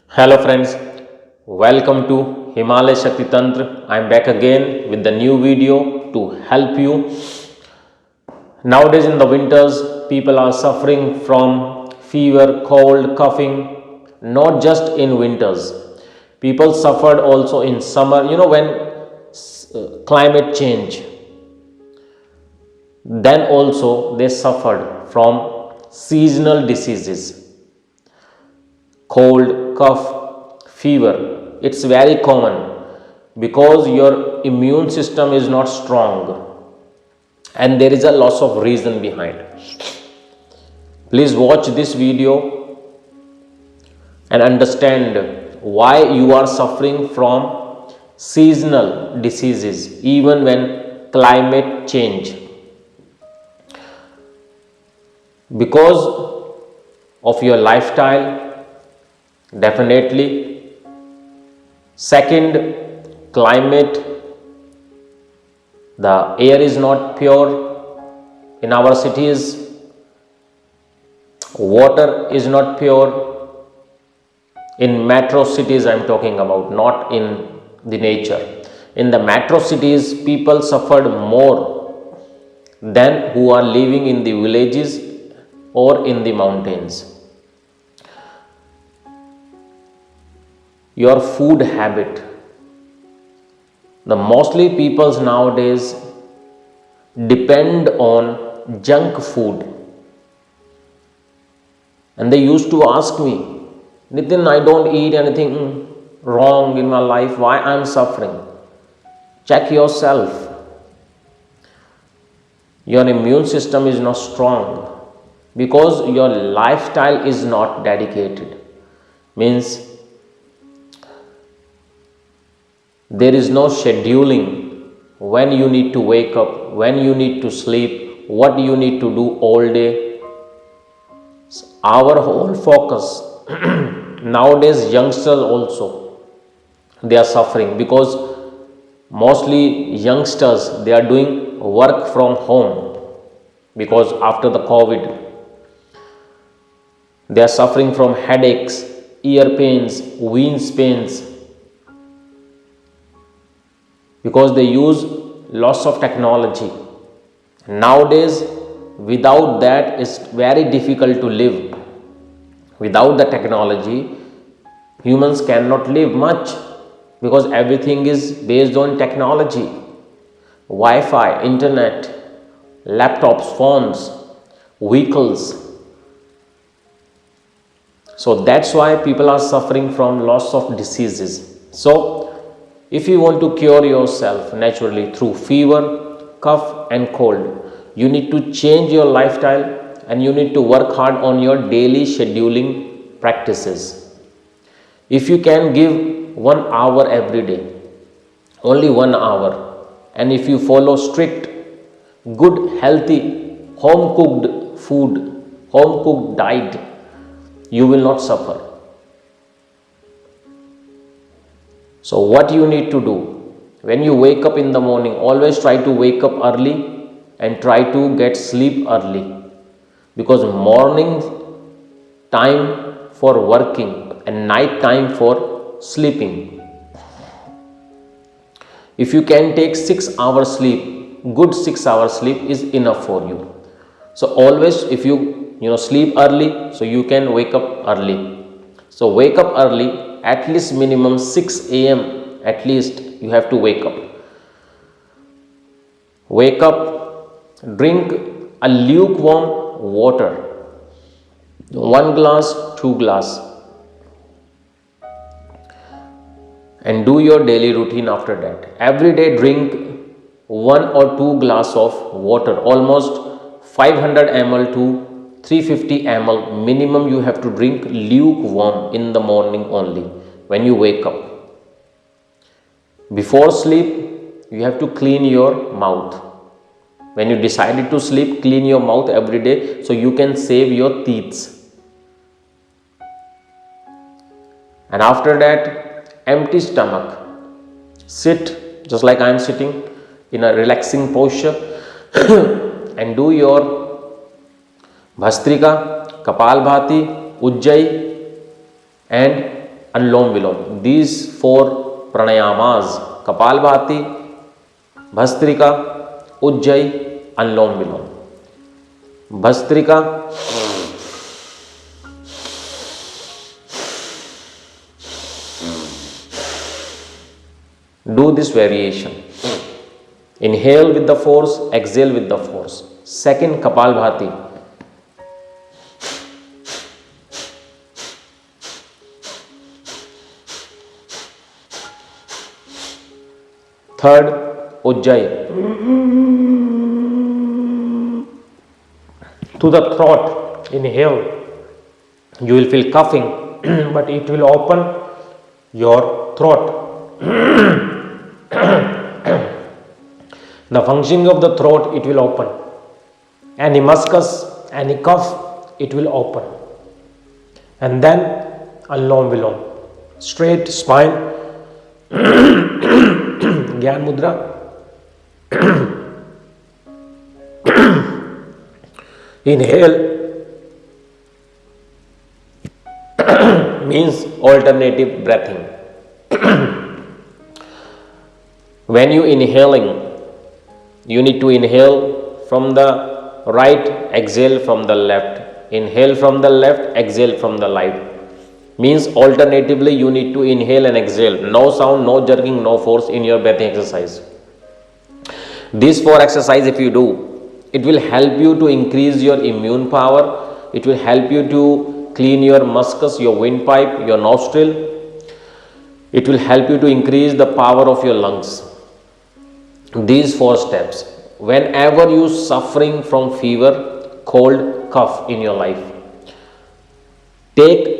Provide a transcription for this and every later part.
Hello friends, welcome to Himalaya Shakti Tantra. I am back again with the new video to help you. Nowadays in the winters, people are suffering from fever, cold, coughing, not just in winters. People suffered also in summer, when climate change. Then also they suffered from seasonal diseases, cold, cough, fever. It's very common because your immune system is not strong and there is a loss of reason behind. Please watch this video and understand why you are suffering from seasonal diseases even when climate change. Because of your lifestyle, definitely. Second, climate, the air is not pure in our cities, water is not pure in metro cities. I am talking about, not in the nature. In the metro cities, people suffered more than who are living in the villages or in the mountains. Your food habit, the mostly peoples nowadays depend on junk food, and they used to ask me, Nitin, I don't eat anything wrong in my life, why I am suffering? Check yourself. Your immune system is not strong because your lifestyle is not dedicated. Means there is no scheduling when you need to wake up, when you need to sleep, what you need to do all day. Our whole focus nowadays, youngsters also, they are suffering because mostly youngsters, they are doing work from home because after the COVID, they are suffering from headaches, ear pains, veins pains, because they use lots of technology. Nowadays, without that, it's very difficult to live. Without the technology, humans cannot live much because everything is based on technology. Wi-Fi, internet, laptops, phones, vehicles. So that's why people are suffering from lots of diseases. So if you want to cure yourself naturally through fever, cough and cold, you need to change your lifestyle and you need to work hard on your daily scheduling practices. If you can give 1 hour every day, only 1 hour, and if you follow strict, good, healthy, home cooked food, home cooked diet, you will not suffer. So what you need to do, when you wake up in the morning, always try to wake up early and try to get sleep early, because morning time for working and night time for sleeping. If you can take 6 hours sleep, good 6 hours sleep is enough for you. So always, if you sleep early, so you can wake up early. So wake up early, at least minimum 6 a.m. at least you have to wake up. Wake up, drink a lukewarm water, 1 glass, 2 glass, and do your daily routine after that. Every day drink 1 or 2 glass of water, almost 500 ml to 350 ml minimum you have to drink lukewarm in the morning only when you wake up. Before sleep, you have to clean your mouth. When you decided to sleep, clean your mouth every day so you can save your teeth. And after that, empty stomach, sit just like I am sitting in a relaxing posture and do your Bhastrika, Kapalbhati, Ujjayi and Anulom Vilom. These four pranayamas, Kapalbhati, Bhastrika, Ujjayi, Anulom Vilom. Bhastrika, do this variation. Inhale with the force, exhale with the force. Second, Kapalbhati. Third, Ujjayi. To the throat, inhale. You will feel coughing, but it will open your throat. The functioning of the throat, it will open. Any mucus, any cough, it will open. And then Anulom Vilom. Straight spine. Gyan Mudra. Inhale means alternative breathing. When you inhaling, you need to inhale from the right, exhale from the left. Inhale from the left, exhale from the right. Means alternatively you need to inhale and exhale. No sound, no jerking, no force in your breathing exercise. These four exercises if you do, it will help you to increase your immune power. It will help you to clean your mucus, your windpipe, your nostril. It will help you to increase the power of your lungs. These four steps. Whenever you suffering from fever, cold, cough in your life, take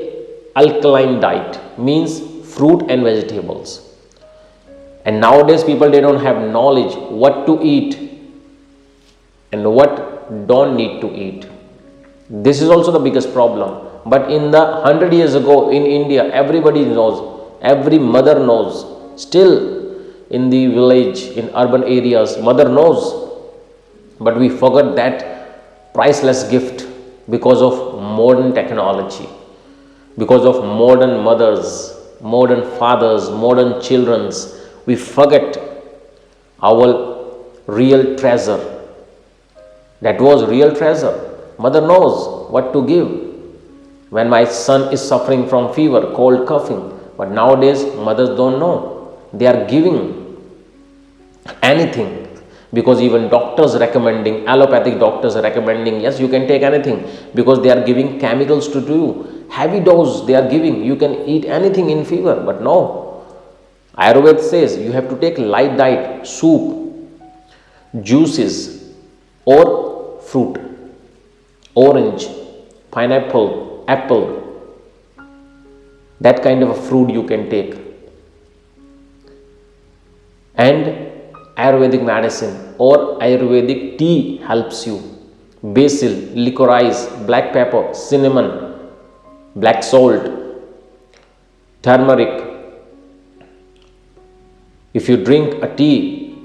alkaline diet, means fruit and vegetables. And nowadays people, they don't have knowledge what to eat and what don't need to eat. This is also the biggest problem. But in the 100 years ago in India, everybody knows, every mother knows. Still in the village, in urban areas, mother knows. But we forgot that priceless gift because of modern technology, because of modern mothers, modern fathers, modern children's. We forget our real treasure. That was real treasure. Mother knows what to give. When my son is suffering from fever, cold, coughing, but nowadays mothers don't know. They are giving anything, because even doctors recommending, allopathic doctors are recommending, yes, you can take anything, because they are giving chemicals to do. Heavy dose they are giving, you can eat anything in fever, but no. Ayurveda says you have to take light diet, soup, juices or fruit, orange, pineapple, apple, that kind of a fruit you can take. And Ayurvedic medicine or Ayurvedic tea helps you. Basil, licorice, black pepper, cinnamon, black salt, turmeric. If you drink a tea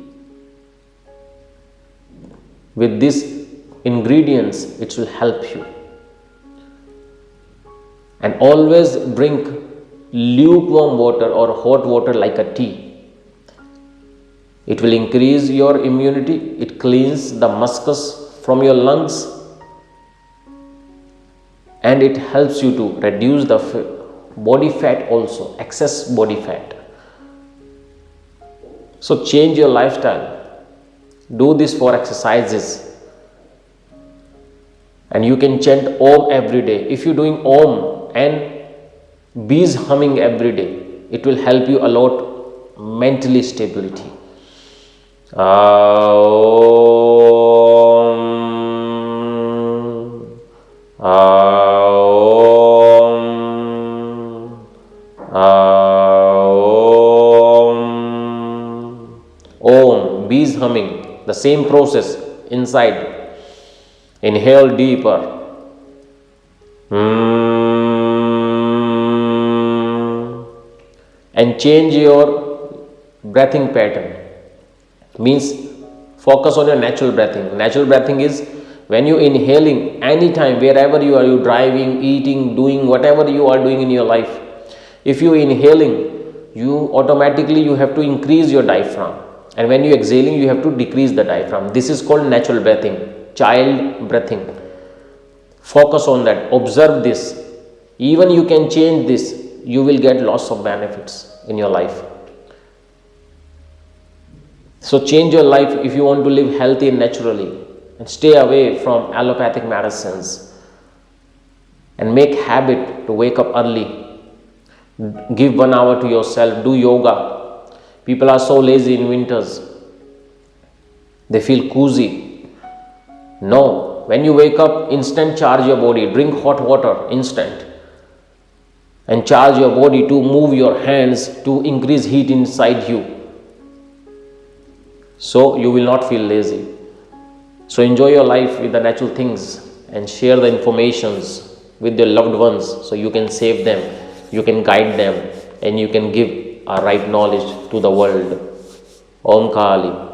with these ingredients, it will help you. And always drink lukewarm water or hot water like a tea. It will increase your immunity. It cleans the mucus from your lungs. And it helps you to reduce the body fat also, excess body fat. So change your lifestyle. Do these 4 exercises. And you can chant Om every day. If you're doing Om and bees humming every day, it will help you a lot mentally stability. Om, Om, bees humming, the same process inside. Inhale deeper. And change your breathing pattern. Means focus on your natural breathing. Natural breathing is when you inhaling anytime, wherever you are, you driving, eating, doing whatever you are doing in your life. If you inhaling, you automatically you have to increase your diaphragm, and when you exhaling, you have to decrease the diaphragm. This is called natural breathing, child breathing. Focus on that, observe this. Even you can change this, you will get lots of benefits in your life. So change your life if you want to live healthy and naturally, and stay away from allopathic medicines, and make habit to wake up early. Give 1 hour to yourself, do yoga. People are so lazy in winters, they feel cozy. No, when you wake up, instant charge your body, drink hot water, instant, and charge your body to move your hands to increase heat inside you. So you will not feel lazy. So enjoy your life with the natural things and share the informations with your loved ones so you can save them, you can guide them, and you can give a right knowledge to the world. Om Kali.